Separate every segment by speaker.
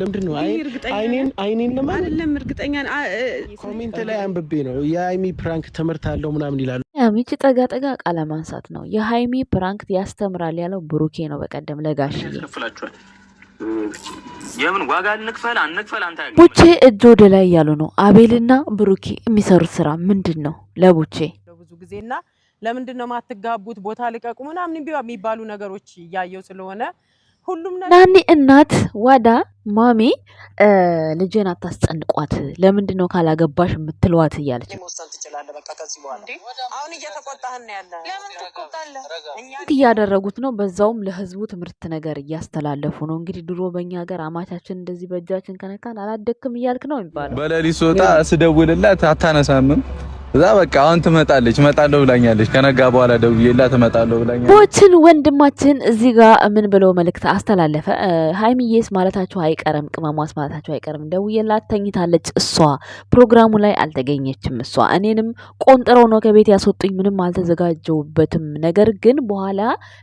Speaker 1: ለምንድን ነው አይኔን ለማን
Speaker 2: አይደለም እርግጠኛ
Speaker 1: ኮሜንት ላይ አንብቤ ነው የሀይሚ ፕራንክ ትምህርት አለው ምናምን ይላሉ።
Speaker 3: ሚቺ ጠጋ ጠጋ ቃለ ማንሳት ነው። የሀይሚ ፕራንክ ያስተምራል ያለው ብሩኬ ነው። በቀደም ለጋሽዬ
Speaker 4: የምን ዋጋ አንክፈል አንተ
Speaker 3: ቡቼ እጅ ወደ ላይ እያሉ ነው። አቤልና ብሩኬ የሚሰሩት ስራ ምንድን ነው? ለቡቼ
Speaker 2: ብዙ ጊዜና ለምንድን ነው ማትጋቡት ቦታ ልቀቁ ምናምን የሚባሉ ነገሮች እያየው ስለሆነ ሁሉም ነገር
Speaker 3: ናኒ እናት ዋዳ ማሚ ልጄን አታስጨንቋት፣ ለምንድን ነው ካላገባሽ የምትለዋት እያለች
Speaker 2: መወሰን ትችላለህ። በቃ ከዚህ በኋላ አሁን እየተቆጣህን ያለ ለምን ትቆጣለህ?
Speaker 3: እያደረጉት ነው። በዛውም ለህዝቡ ትምህርት ነገር እያስተላለፉ ነው። እንግዲህ ድሮ በእኛ ሀገር አማቻችን እንደዚህ በእጃችን ከነካን አላደክም እያልክ ነው የሚባለው።
Speaker 5: በሌሊት ስወጣ ስደውልላት አታነሳምም። እዛ በቃ አሁን ትመጣለች እመጣለሁ ብላኛለች። ከነጋ በኋላ ደውዬላት እመጣለሁ ብላኛለች።
Speaker 3: ቦችን ወንድማችን እዚህ ጋር ምን ብለው መልእክት አስተላለፈ? ሃይሚዬስ ማለታቸው አይቀርም፣ ቅመሟስ ማለታቸው አይቀርም። ደውዬላት ተኝታለች። እሷ ፕሮግራሙ ላይ አልተገኘችም። እሷ እኔንም ቆንጥረው ነው ከቤት ያስወጡኝ። ምንም አልተዘጋጀውበትም። ነገር ግን በኋላ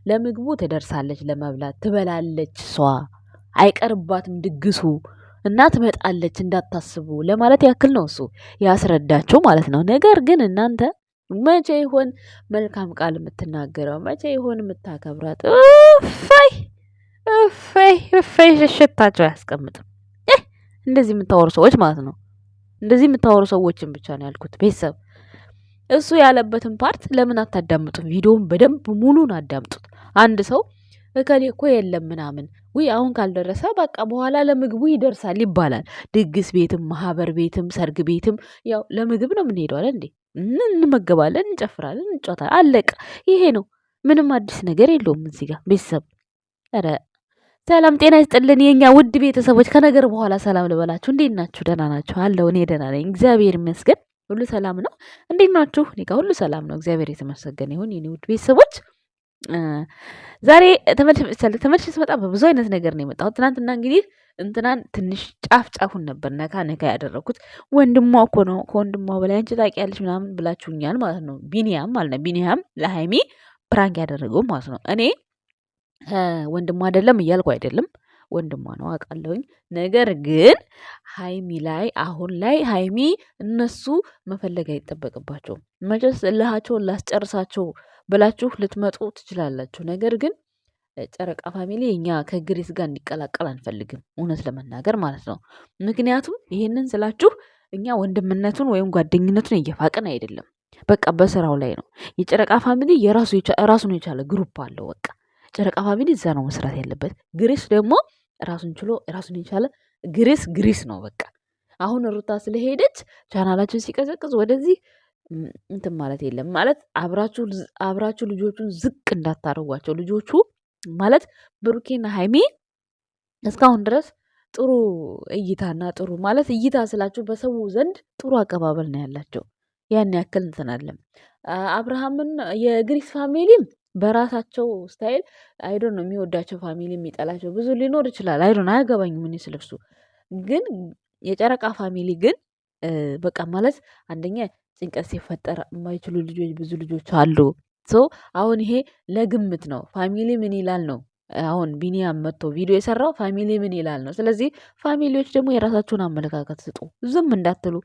Speaker 3: ለምግቡ ትደርሳለች፣ ለመብላት ትበላለች። እሷ አይቀርባትም ድግሱ እና ትመጣለች እንዳታስቡ ለማለት ያክል ነው እሱ ያስረዳቸው ማለት ነው። ነገር ግን እናንተ መቼ ይሆን መልካም ቃል የምትናገረው? መቼ ይሆን የምታከብራት? እፈይ ሽሽታቸው አያስቀምጥም። እንደዚህ የምታወሩ ሰዎች ማለት ነው። እንደዚህ የምታወሩ ሰዎችን ብቻ ነው ያልኩት። ቤተሰብ እሱ ያለበትን ፓርት ለምን አታዳምጡት? ቪዲዮውን በደንብ ሙሉን አዳምጡት። አንድ ሰው እከሌ እኮ የለም ምናምን ውይ አሁን ካልደረሰ በቃ በኋላ ለምግቡ ይደርሳል ይባላል። ድግስ ቤትም ማህበር ቤትም ሰርግ ቤትም ያው ለምግብ ነው የምንሄደው አይደል እንዴ? እንመገባለን፣ እንጨፍራለን፣ እንጫወታለን። አለቀ። ይሄ ነው። ምንም አዲስ ነገር የለውም እዚህ ጋር ቤተሰብ። ኧረ ሰላም ጤና ይስጥልን የኛ ውድ ቤተሰቦች። ከነገር በኋላ ሰላም ልበላችሁ። እንዴት ናችሁ? ደህና ናችሁ? አለው እኔ ደህና ነኝ እግዚአብሔር ይመስገን። ሁሉ ሰላም ነው። እንዴት ናችሁ? እኔ ጋር ሁሉ ሰላም ነው። እግዚአብሔር የተመሰገነ ይሁን የኔ ውድ ቤተሰቦች። ዛሬ ተመልሼ ስመጣ በብዙ አይነት ነገር ነው የመጣሁት። ትናንትና እንግዲህ እንትናን ትንሽ ጫፉን ነበር ነካ ያደረኩት። ወንድሟ እኮ ነው ከወንድሟ በላይ አንቺ ታውቂያለሽ ምናምን ብላችሁኛል ማለት ነው። ቢኒያም ማለት ነው። ቢኒያም ለሃይሚ ፕራንክ ያደረገው ማለት ነው። እኔ ወንድሟ አይደለም እያልኩ አይደለም፣ ወንድሟ ነው አውቃለሁኝ። ነገር ግን ሃይሚ ላይ አሁን ላይ ሃይሚ እነሱ መፈለግ አይጠበቅባቸውም። መቼስ እልሃቸውን ላስጨርሳቸው ብላችሁ ልትመጡ ትችላላችሁ። ነገር ግን ጨረቃ ፋሚሊ እኛ ከግሬስ ጋር እንዲቀላቀል አንፈልግም፣ እውነት ለመናገር ማለት ነው። ምክንያቱም ይህንን ስላችሁ እኛ ወንድምነቱን ወይም ጓደኝነቱን እየፋቅን አይደለም። በቃ በስራው ላይ ነው። የጨረቃ ፋሚሊ ራሱን የቻለ ግሩፕ አለው። በቃ ጨረቃ ፋሚሊ እዛ ነው መስራት ያለበት። ግሬስ ደግሞ ራሱን ችሎ ራሱን የቻለ ግሬስ ነው። በቃ አሁን ሩታ ስለሄደች ቻናላችን ሲቀዘቅዝ ወደዚህ እንትን ማለት የለም ማለት አብራችሁ ልጆቹን ዝቅ እንዳታረጓቸው። ልጆቹ ማለት ብሩኬና ሃይሚ እስካሁን ድረስ ጥሩ እይታና ጥሩ ማለት እይታ ስላችሁ በሰው ዘንድ ጥሩ አቀባበል ነው ያላቸው። ያን ያክል እንትን አለም። አብርሃምን የግሪስ ፋሚሊም በራሳቸው ስታይል አይዶን ነው የሚወዳቸው ፋሚሊ የሚጠላቸው ብዙ ሊኖር ይችላል። አይዶን አያገባኝም እኔ ስለሱ። ግን የጨረቃ ፋሚሊ ግን በቃ ማለት አንደኛ ጭንቀት ሲፈጠር የማይችሉ ልጆች ብዙ ልጆች አሉ። አሁን ይሄ ለግምት ነው። ፋሚሊ ምን ይላል ነው። አሁን ቢኒያም መጥቶ ቪዲዮ የሰራው ፋሚሊ ምን ይላል ነው። ስለዚህ ፋሚሊዎች ደግሞ የራሳችሁን አመለካከት ስጡ፣ ዝም እንዳትሉ።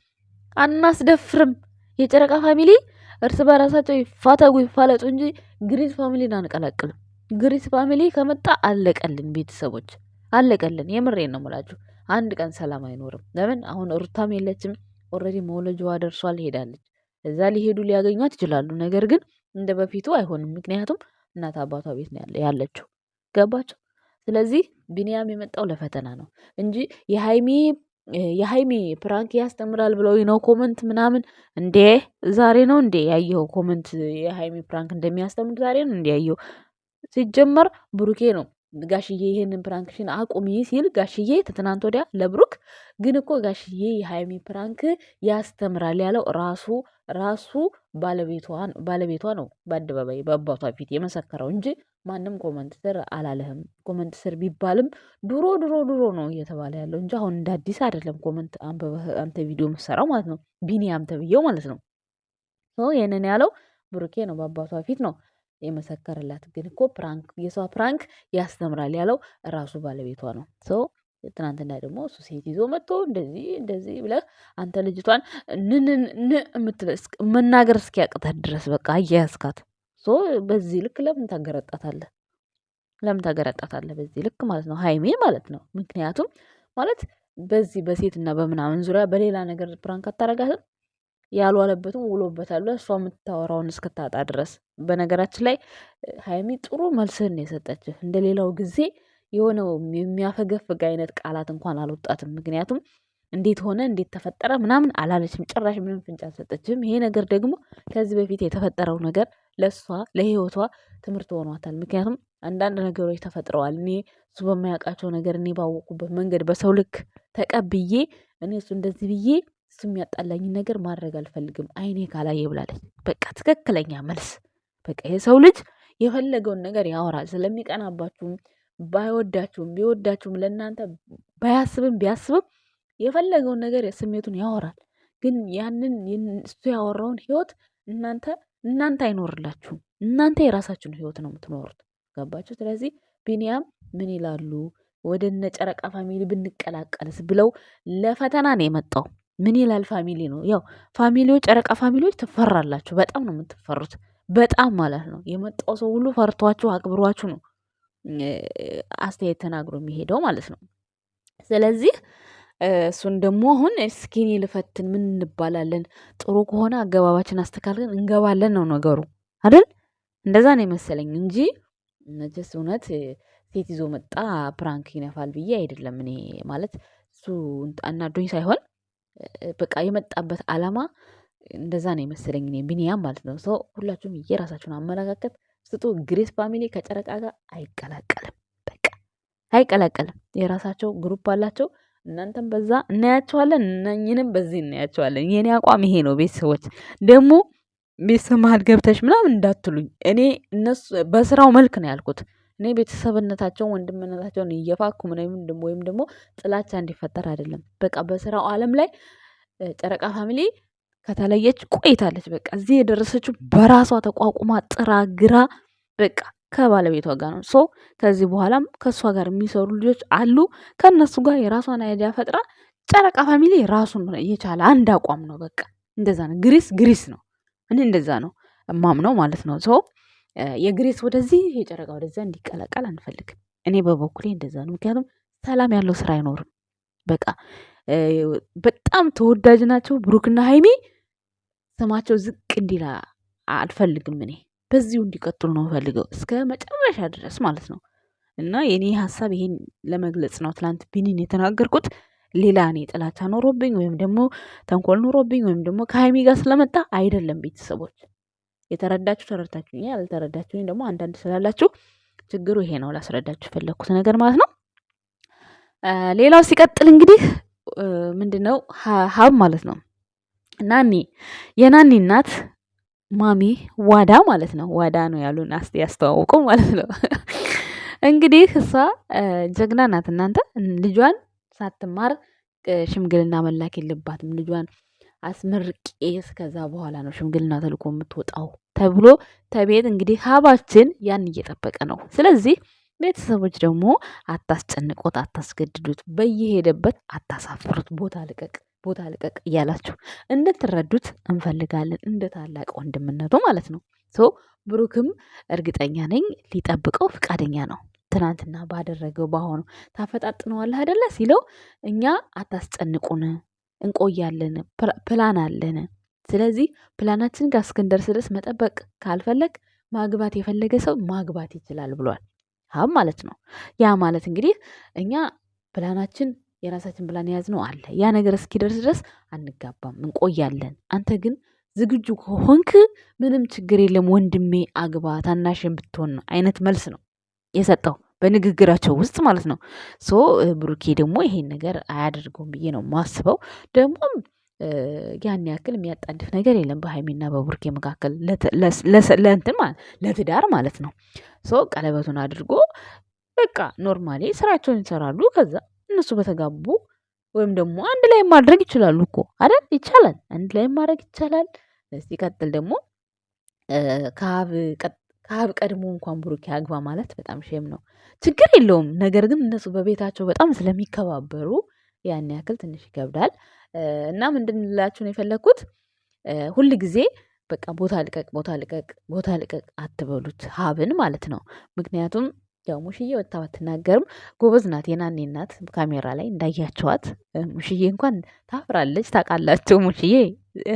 Speaker 3: አናስደፍርም። የጨረቃ ፋሚሊ እርስ በራሳቸው ይፋተጉ ይፋለጡ እንጂ ግሪስ ፋሚሊን አንቀላቅልም። ግሪስ ፋሚሊ ከመጣ አለቀልን፣ ቤተሰቦች አለቀልን። የምሬን ነው የምላችሁ። አንድ ቀን ሰላም አይኖርም። ለምን አሁን ሩታም የለችም። ኦልሬዲ መውለጃዋ ደርሷል፣ ሄዳለች። እዛ ሊሄዱ ሊያገኟት ይችላሉ። ነገር ግን እንደ በፊቱ አይሆንም። ምክንያቱም እናት አባቷ ቤት ነው ያለችው። ገባቸው። ስለዚህ ቢኒያም የመጣው ለፈተና ነው እንጂ የሃይሚ ፕራንክ ያስተምራል ብለው ነው ኮመንት ምናምን። እንዴ ዛሬ ነው እንዴ ያየው ኮመንት? የሃይሚ ፕራንክ እንደሚያስተምር ዛሬ ነው እንዴ ያየው? ሲጀመር ብሩኬ ነው ጋሽዬ ይሄንን ፕራንክሽን አቁሚ ሲል ጋሽዬ ትናንት ወዲያ ለብሩክ። ግን እኮ ጋሽዬ የሃይሚ ፕራንክ ያስተምራል ያለው ራሱ ባለቤቷ ነው በአደባባይ በአባቷ ፊት የመሰከረው እንጂ ማንም ኮመንት ስር አላለህም። ኮመንት ስር ቢባልም ድሮ ነው እየተባለ ያለው እንጂ አሁን እንደ አዲስ አይደለም። ኮመንት አንተ ቪዲዮ መሰራው ማለት ነው፣ ቢኒያም ተብዬው ማለት ነው። ይህንን ያለው ብሩኬ ነው፣ በአባቷ ፊት ነው የመሰከረላት። ግን እኮ የሷ ፕራንክ ያስተምራል ያለው ራሱ ባለቤቷ ነው። ትናንትና ደግሞ እሱ ሴት ይዞ መጥቶ እንደዚህ ብለህ አንተ ልጅቷን ንን መናገር እስኪያቅታት ድረስ በቃ አያያዝካት። በዚህ ልክ ለምን ታገረጣታለህ? በዚህ ልክ ማለት ነው ሀይሜን ማለት ነው። ምክንያቱም ማለት በዚህ በሴትና በምናምን ዙሪያ በሌላ ነገር ፕራንክ አታረጋትም። ያልዋለበትም ውሎበታል ብለህ እሷ የምታወራውን እስክታጣ ድረስ። በነገራችን ላይ ሀይሚ ጥሩ መልስህን የሰጠችህ እንደሌላው ጊዜ የሆነው የሚያፈገፍግ አይነት ቃላት እንኳን አልወጣትም። ምክንያቱም እንዴት ሆነ እንዴት ተፈጠረ ምናምን አላለችም። ጭራሽ ምንም ፍንጭ አልሰጠችም። ይሄ ነገር ደግሞ ከዚህ በፊት የተፈጠረው ነገር ለእሷ ለህይወቷ ትምህርት ሆኗታል። ምክንያቱም አንዳንድ ነገሮች ተፈጥረዋል። እኔ እሱ በማያውቃቸው ነገር እኔ ባወቁበት መንገድ በሰው ልክ ተቀብዬ እኔ እሱ እንደዚህ ብዬ እሱ የሚያጣላኝን ነገር ማድረግ አልፈልግም አይኔ ካላየ ብላለች። በቃ ትክክለኛ መልስ። በቃ የሰው ልጅ የፈለገውን ነገር ያወራል። ስለሚቀናባችሁም ባይወዳችሁም ቢወዳችሁም ለእናንተ ባያስብም ቢያስብም የፈለገውን ነገር ስሜቱን ያወራል። ግን ያንን እሱ ያወራውን ህይወት እናንተ አይኖርላችሁም። እናንተ የራሳችሁን ህይወት ነው የምትኖሩት። ገባችሁ? ስለዚህ ቢኒያም ምን ይላሉ ወደ እነ ጨረቃ ፋሚሊ ብንቀላቀልስ ብለው ለፈተና ነው የመጣው። ምን ይላል ፋሚሊ ነው ያው ፋሚሊዎች፣ ጨረቃ ፋሚሊዎች ትፈራላችሁ። በጣም ነው የምትፈሩት። በጣም ማለት ነው የመጣው ሰው ሁሉ ፈርቷችሁ አክብሯችሁ ነው አስተያየት ተናግሮ የሚሄደው ማለት ነው። ስለዚህ እሱን ደግሞ አሁን እስኪኒ ልፈትን ምን እንባላለን? ጥሩ ከሆነ አገባባችን አስተካክለን እንገባለን ነው ነገሩ አይደል? እንደዛ ነው የመሰለኝ እንጂ ነጀስ እውነት ሴት ይዞ መጣ ፕራንክ ይነፋል ብዬ አይደለም። እኔ ማለት እሱ አናዶኝ ሳይሆን በቃ የመጣበት አላማ እንደዛ ነው የመሰለኝ እኔ ቢኒያም ማለት ነው። ሰው ሁላችሁም የራሳችሁን አመለካከት ስጡ። ግሬስ ፋሚሊ ከጨረቃ ጋር አይቀላቀልም። በቃ አይቀላቀልም። የራሳቸው ግሩፕ አላቸው። እናንተም በዛ እናያቸዋለን፣ እነኝንም በዚህ እናያቸዋለን። የኔ አቋም ይሄ ነው። ቤተሰቦች ደግሞ ቤተሰብ መሀል ገብተሽ ምናምን እንዳትሉኝ። እኔ እነሱ በስራው መልክ ነው ያልኩት። እኔ ቤተሰብነታቸውን ወንድምነታቸውን እየፋኩ ወይም ደግሞ ጥላቻ እንዲፈጠር አይደለም። በቃ በስራው ዓለም ላይ ጨረቃ ፋሚሊ ከተለየች ቆይታለች። በቃ እዚህ የደረሰችው በራሷ ተቋቁማ ጥራ ግራ በቃ ከባለቤቷ ጋር ነው። ሶ ከዚህ በኋላም ከእሷ ጋር የሚሰሩ ልጆች አሉ። ከእነሱ ጋር የራሷን አይዲያ ፈጥራ ጨረቃ ፋሚሊ ራሱን የቻለ አንድ አቋም ነው። በቃ እንደዛ ነው። ግሪስ ነው። እኔ እንደዛ ነው እማምነው ማለት ነው። ሶ የግሬስ ወደዚህ የጨረቃ ወደዛ እንዲቀላቀል አንፈልግም። እኔ በበኩሌ እንደዛ ነው። ምክንያቱም ሰላም ያለው ስራ አይኖርም። በቃ በጣም ተወዳጅ ናቸው ብሩክና ሀይሚ። ስማቸው ዝቅ እንዲላ አልፈልግም። እኔ በዚሁ እንዲቀጥሉ ነው ፈልገው እስከ መጨረሻ ድረስ ማለት ነው። እና የኔ ሀሳብ ይሄን ለመግለጽ ነው። ትላንት ቢኒን የተናገርኩት ሌላ እኔ ጥላቻ ኖሮብኝ ወይም ደግሞ ተንኮል ኖሮብኝ ወይም ደግሞ ከሀይሚ ጋር ስለመጣ አይደለም። ቤተሰቦች የተረዳችሁ ተረድታችሁኝ፣ ያልተረዳችሁኝ ደግሞ አንዳንድ ስላላችሁ ችግሩ ይሄ ነው። ላስረዳችሁ የፈለግኩት ነገር ማለት ነው። ሌላው ሲቀጥል እንግዲህ ምንድነው ሀብ ማለት ነው። ናኒ የናኒ እናት ማሚ ዋዳ ማለት ነው። ዋዳ ነው ያሉን ያስተዋውቁ ማለት ነው። እንግዲህ እሷ ጀግና ናት። እናንተ ልጇን ሳትማር ሽምግልና መላክ የለባትም። ልጇን አስመርቄ ከዛ በኋላ ነው ሽምግልና ተልኮ የምትወጣው ተብሎ ተቤት እንግዲህ ሀባችን ያን እየጠበቀ ነው። ስለዚህ ቤተሰቦች ደግሞ አታስጨንቁት፣ አታስገድዱት፣ በየሄደበት አታሳፍሩት። ቦታ ልቀቅ እያላችሁ እንድትረዱት እንፈልጋለን። እንደ ታላቅ ወንድምነቱ ማለት ነው። ሶ ብሩክም እርግጠኛ ነኝ ሊጠብቀው ፍቃደኛ ነው። ትናንትና ባደረገው ባሆኑ ታፈጣጥነዋለህ አይደለ ሲለው እኛ አታስጨንቁን፣ እንቆያለን፣ ፕላን አለን። ስለዚህ ፕላናችን ጋር እስክንደርስ ድረስ መጠበቅ ካልፈለግ ማግባት የፈለገ ሰው ማግባት ይችላል ብሏል ሀብ ማለት ነው። ያ ማለት እንግዲህ እኛ ፕላናችን የራሳችን ፕላን የያዝነው አለ። ያ ነገር እስኪደርስ ድረስ አንጋባም፣ እንቆያለን። አንተ ግን ዝግጁ ከሆንክ ምንም ችግር የለም ወንድሜ አግባ፣ ታናሽን ብትሆን ነው አይነት መልስ ነው የሰጠው በንግግራቸው ውስጥ ማለት ነው። ሶ ብሩኬ ደግሞ ይሄን ነገር አያደርገውም ብዬ ነው ማስበው። ደግሞም ያን ያክል የሚያጣድፍ ነገር የለም በሀይሚና በብሩኬ መካከል ለእንትን ለትዳር ማለት ነው። ሶ ቀለበቱን አድርጎ በቃ ኖርማሊ ስራቸውን ይሰራሉ። ከዛ እነሱ በተጋቡ ወይም ደግሞ አንድ ላይ ማድረግ ይችላሉ እኮ አይደል? ይቻላል፣ አንድ ላይ ማድረግ ይቻላል። ሲቀጥል ደግሞ ከሀብ ቀድሞ እንኳን ብሩኬ አግባ ማለት በጣም ሼም ነው። ችግር የለውም። ነገር ግን እነሱ በቤታቸው በጣም ስለሚከባበሩ ያን ያክል ትንሽ ይከብዳል። እና ምንድን ልላችሁ ነው የፈለግኩት ሁል ጊዜ በቃ ቦታ ልቀቅ ቦታ ልቀቅ ቦታ ልቀቅ አትበሉት ሀብን ማለት ነው። ምክንያቱም ያው ሙሽዬ ወጥታ ባትናገርም ጎበዝ ናት፣ የናኔ እናት ካሜራ ላይ እንዳያቸዋት። ሙሽዬ እንኳን ታፍራለች። ታውቃላችሁ ሙሽዬ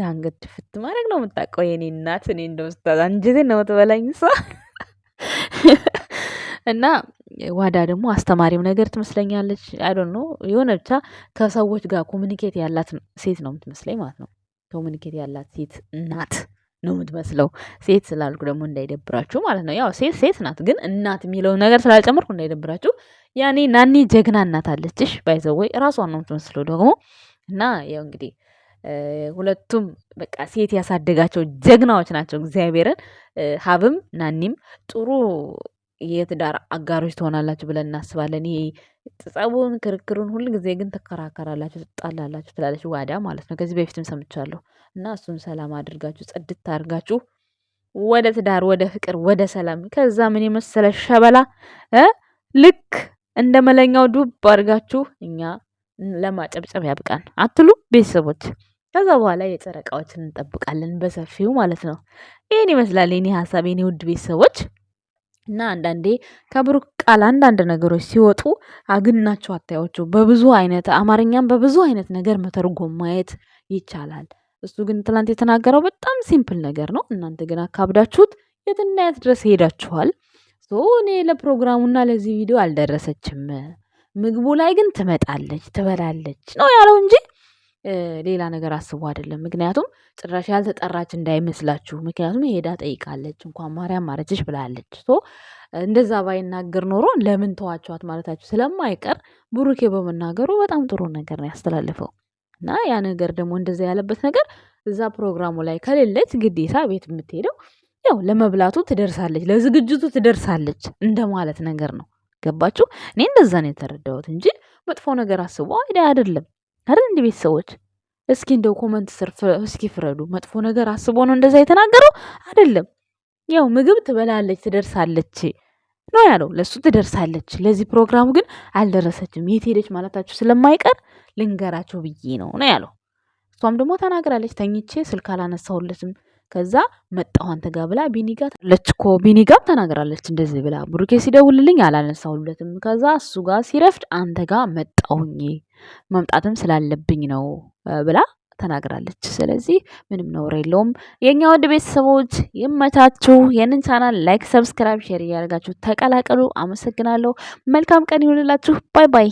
Speaker 3: አንገት ድፍት ማድረግ ነው የምታውቀው የኔ እናት። እኔ እንደው አንጀቴን ነው የምትበላኝ እሷ። እና ዋዳ ደግሞ አስተማሪም ነገር ትመስለኛለች። አይ ዶንት ኖ የሆነ ብቻ ከሰዎች ጋር ኮሚኒኬት ያላት ሴት ነው የምትመስለኝ ማለት ነው። ኮሚኒኬት ያላት ሴት እናት ነው የምትመስለው። ሴት ስላልኩ ደግሞ እንዳይደብራችሁ ማለት ነው። ያው ሴት ሴት ናት፣ ግን እናት የሚለውን ነገር ስላልጨመርኩ እንዳይደብራችሁ። ያኔ ናኒ ጀግና እናት አለችሽ ባይዘወይ ራሷን ነው የምትመስለው ደግሞ። እና ያው እንግዲህ ሁለቱም በቃ ሴት ያሳደጋቸው ጀግናዎች ናቸው። እግዚአብሔርን ሀብም ናኒም ጥሩ የትዳር አጋሮች ትሆናላችሁ ብለን እናስባለን። ይሄ ጸቡን ክርክሩን ሁሉ ጊዜ ግን ትከራከራላችሁ፣ ትጣላላችሁ ትላለች ዋዳ ማለት ነው። ከዚህ በፊትም ሰምቻለሁ። እና እሱን ሰላም አድርጋችሁ ጽድት አድርጋችሁ ወደ ትዳር፣ ወደ ፍቅር፣ ወደ ሰላም ከዛ ምን የመሰለ ሸበላ ልክ እንደ መለኛው ዱብ አድርጋችሁ እኛ ለማጨብጨብ ያብቃን አትሉ ቤተሰቦች። ከዛ በኋላ የጨረቃዎችን እንጠብቃለን በሰፊው ማለት ነው። ይህን ይመስላል የኔ ሀሳብ የኔ ውድ ቤተሰቦች። እና አንዳንዴ ከብሩክ ቃል አንዳንድ ነገሮች ሲወጡ አግናቸው አታያቸው። በብዙ አይነት አማርኛም በብዙ አይነት ነገር መተርጎም ማየት ይቻላል። እሱ ግን ትላንት የተናገረው በጣም ሲምፕል ነገር ነው። እናንተ ግን አካብዳችሁት የትና የት ድረስ ሄዳችኋል። እኔ ለፕሮግራሙና ለዚህ ቪዲዮ አልደረሰችም፣ ምግቡ ላይ ግን ትመጣለች ትበላለች ነው ያለው እንጂ ሌላ ነገር አስቡ አይደለም። ምክንያቱም ጭራሽ ያልተጠራች እንዳይመስላችሁ። ምክንያቱም ሄዳ ጠይቃለች፣ እንኳን ማርያም ማረችሽ ብላለች። እንደዛ ባይናገር ኖሮ ለምን ተዋቸዋት ማለታችሁ ስለማይቀር ብሩኬ በመናገሩ በጣም ጥሩ ነገር ነው ያስተላለፈው። እና ያ ነገር ደግሞ እንደዛ ያለበት ነገር እዛ ፕሮግራሙ ላይ ከሌለች ግዴታ ቤት የምትሄደው ያው ለመብላቱ ትደርሳለች፣ ለዝግጅቱ ትደርሳለች እንደማለት ነገር ነው። ገባችሁ? እኔ እንደዛ ነው የተረዳሁት እንጂ መጥፎ ነገር አስቦ አይደለም። አይደል? እንዲህ ቤተሰቦች እስኪ እንደው ኮመንት ስር እስኪ ፍረዱ። መጥፎ ነገር አስቦ ነው እንደዛ የተናገረው አይደለም። ያው ምግብ ትበላለች ትደርሳለች ነው ያለው። ለሱ ትደርሳለች፣ ለዚህ ፕሮግራሙ ግን አልደረሰችም። የት ሄደች ማለታችሁ ስለማይቀር ልንገራቸው ብዬ ነው ያለው። እሷም ደግሞ ተናግራለች። ተኝቼ ስልክ አላነሳሁለትም፣ ከዛ መጣሁ አንተ ጋር ብላ ቢኒጋ ለችኮ ቢኒጋ ተናግራለች። እንደዚህ ብላ ብሩኬ ሲደውልልኝ አላነሳሁለትም፣ ከዛ እሱ ጋር ሲረፍድ አንተ ጋር መጣሁኝ መምጣትም ስላለብኝ ነው ብላ ተናግራለች። ስለዚህ ምንም ነውር የለውም። የኛ ወድ ቤተሰቦች ይመቻችሁ። ይህንን ቻናል ላይክ፣ ሰብስክራይብ፣ ሼር እያደረጋችሁ ተቀላቀሉ። አመሰግናለሁ። መልካም ቀን ይሁንላችሁ። ባይ ባይ።